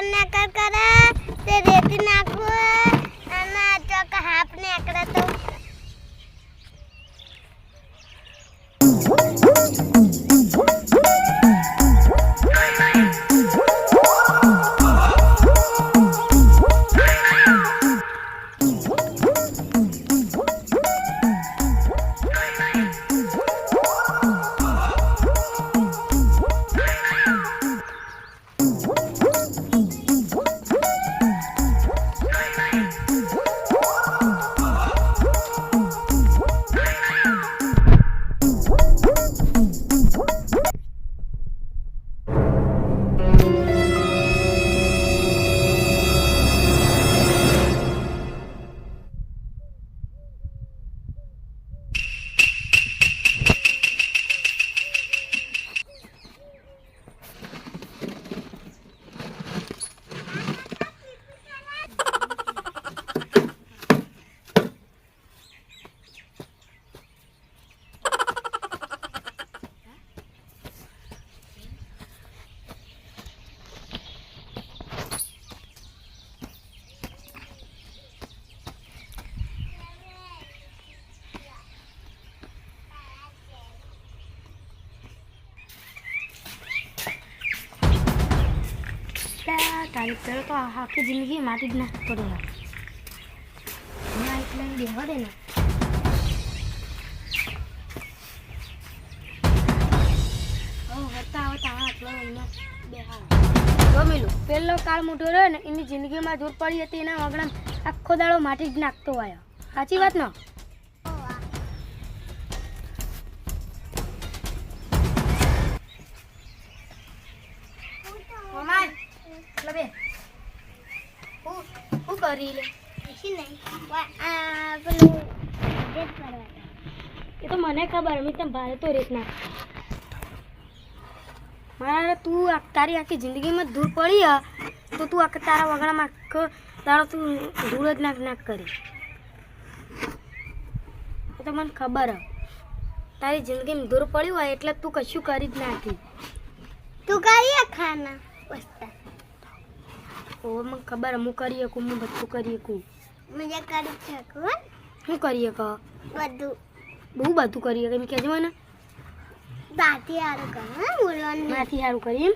ના કરે તે રેતી નાખવું અને ચોક હાફ ને આકડા તો તારી પેલો તો આખી જિંદગી માટી જ નાખતો રહ્યો એટલે બેહવા દે ને પેલો કાળ મોટો રહ્યો ને એની જિંદગીમાં જોર પડી હતી એના વગર આખો દાડો માટી જ નાખતો આવ્યો સાચી વાત ને હું કરી લે એ તો મને ખબર મેં તેમ ભારે તો રેત ના મારા તું તારી આખી જિંદગીમાં દૂર પડી તો તું આખા તારા વગડામાં આખો તારો તું ધૂળ જ નાખ કરી એ તો મને ખબર તારી જિંદગીમાં દૂર પડ્યું હોય એટલે તું કશું કરી જ નાખી તું કરી ખાના ઓ મને ખબર હું કરી શકું હું બધું કરી શકું મજા કરી શકું શું કરી શકો બધું બહુ બધું કરી શકે એમ કહેજો મને તાથી સારું કર બોલવાનું માથી સારું કરી એમ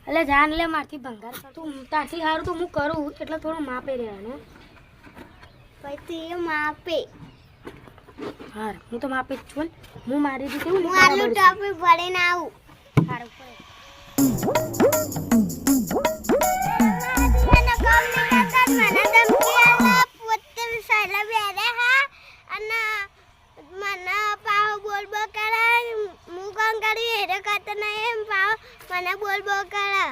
એટલે જાન લે મારથી ભંગાર તું તાથી સારું તો હું કરું એટલે થોડું માપે રહેવાનું પછી એ માપે હાર હું તો માપે જ છું હું મારી રીતે હું આલુ ટોપી ભરીને આવું સારું પડે મને બોલ બોલ કરે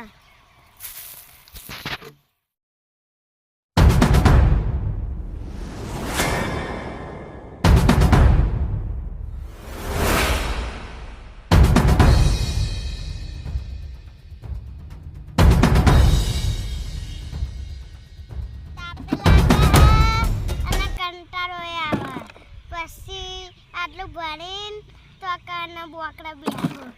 પછી આટલું ભણીને તો કાના બોકડા બેઠો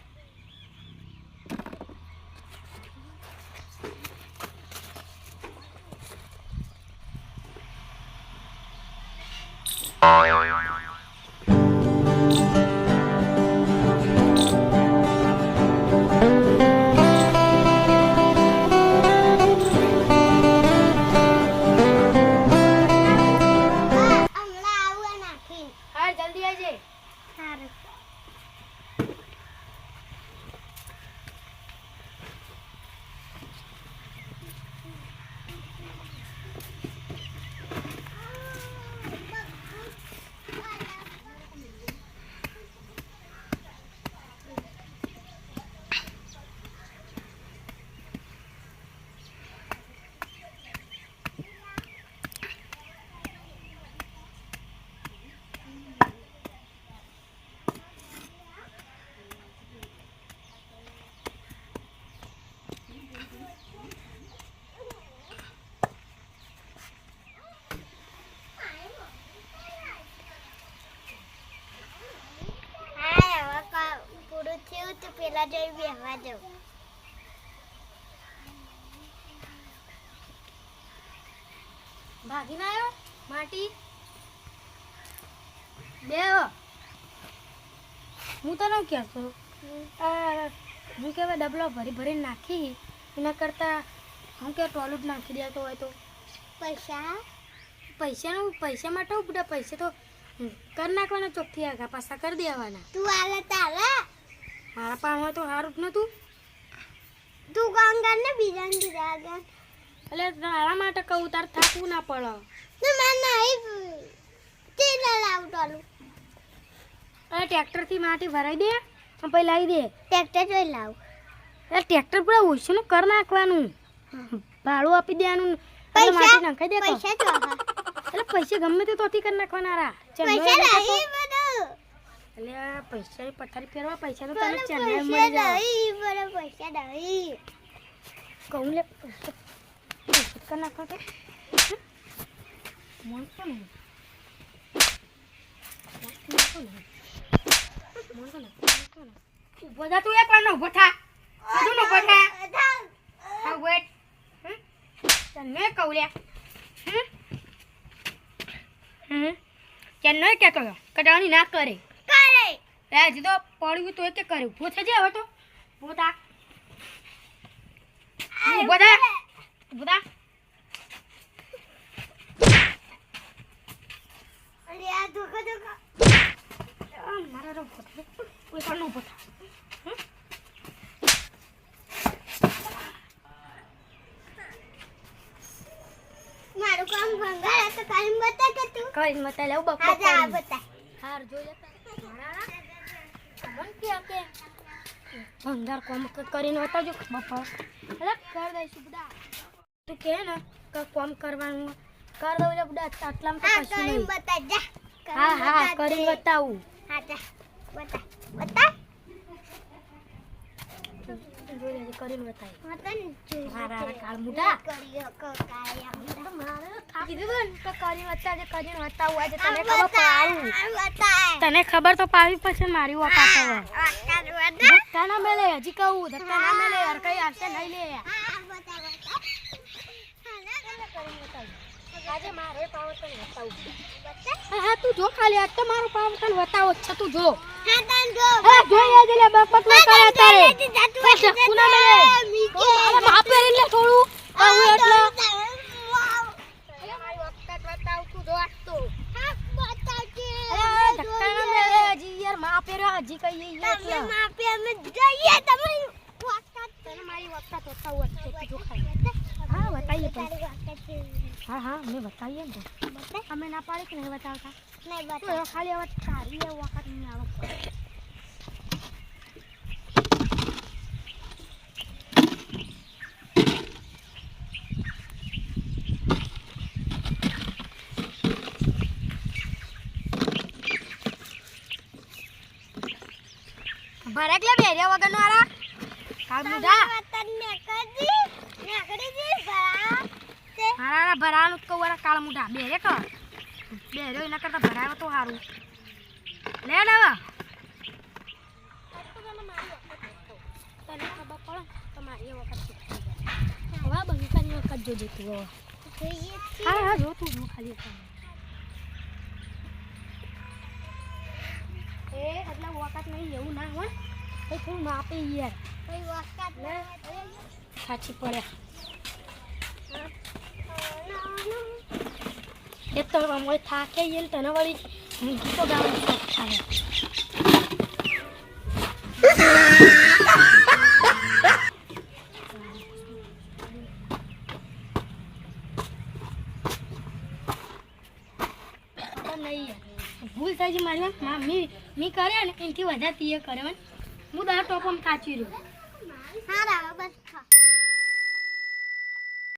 પેલા જઈ બેહવા દઉં ભાગીને આવ્યો માટી બે હું તો ન કહેતો હું કહેવાય ડબલો ભરી ભરીને નાખી એના કરતાં હું કે ટોલું જ નાખી દેતો હોય તો પૈસા માટે હું બધા પૈસા તો કરી નાખવાના ચોખ્ખી આગા પાછા કરી દેવાના તું આલે તારે મારા પાસે હોય તો સારું જ નતું તું કામ કર ને બીજાને કીધા આગળ એટલે તારા માટે કહું તાર થાકવું ના પડે અરે ટ્રેક્ટરથી માટી ભરાઈ દે પછી લાવી દે ટ્રેક્ટર જોઈ લાવ એટલે ટ્રેક્ટર પૂરા ઓછું કરી નાખવાનું ભાડું આપી દેવાનું એટલે માટી નાખાઈ દે એટલે પૈસા ગમે તે તોથી કરી નાખવાના એટલે પૈસા પથારી ફેરવા પૈસા તો તને ચેન્નઈ મળી જાય પૈસા નહીં કહું લે કરી નાખો તો મોનતો નહીં ઉભો થા તું એક વાર ઉભો થા તું ઉભો થા હા વેટ તને કહું લે ચેન્નઈ કહેતો કટાવાની ના કરે હજી તો પડ્યું તો કે કરે ઉભો થજે હવે તો ઉભો થા ઉભો થા ઉભો થા મારા રો ઉભો થા કોઈ પણ ઉભો થા મારું કામ ભંગાર તો કામ બતા કે તું કરી મત લે બપ્પા આ બતા હાર જો જતા મારા મન કે આકે ભંગાર કામ કરીને બતાજો બપ્પા એટલે કર દઈશું બધા તું કે ને કે કામ કરવાનું કર દઉં એટલે બધા આટલામાં તો કશું નહીં બતા જા હા હા કરી બતાવું હા જા બતા બતા જોઈ કરીને બતાવી મારા કાળ મુઢા કરી કાયા મારે થાકી દીધું તો કરી બતાજે કરીને બતાવું આજે તને ખબર પાવું તને ખબર તો પાવી પછી મારી ઓકાત હવે ધક્કા ના મેલે હજી કહું ધક્કા ના મેલે હર કઈ આવશે નહીં લે આજે મારે પાવ તને બતાવું હા તું જો ખાલી આજ તો મારો પાવ તને બતાવો છે તું જો હા તને જો હા જોઈએ જ લે બકબક ન કરે તારે ધક્કુ ના મેલે મારા બાપ એટલે થોડું આવું એટલે મારી વખત બતાવ તું જો આજ તો હા બતાવજે ધક્કા ના મેલે હજી યાર માં પેરો હજી કઈ એટલે માં પે અમે જઈએ તમે વખત તને મારી વખત બતાવું છે તું જો ખાલી હા બતાઈએ हाँ हाँ मैं बताइए ना हमें ना पाड़े कि नहीं बताता नहीं बता तो खाली आवाज कारी है वक्त नहीं आवा भरक ले बेरिया वगन वाला काल मुझा वतन में कदी मैं करी जी भरा हारा भराનું તો વાળા કાળ મુઢા બેરે કર બેરે એના કરતા ભરાવ તો સારું લે લેવા તને ખબર પડે તમારી વખત હવે બંકાની વખત જોજે તું હા હા જો તું જો ખાલી એ એટલે વખત નહીં એવું ના હોય તો તું માપે યાર કોઈ વખત લે સાચી પડે એ તો અમે થાકે યેલ તને વળી ગીતો ગાવાનું શોખ થાય નહીં ભૂલ થાય છે મારી માં મી કરે ને એનાથી વધારે તીએ કરે હું 10 ટોપમ કાચી રહ્યું હા બસ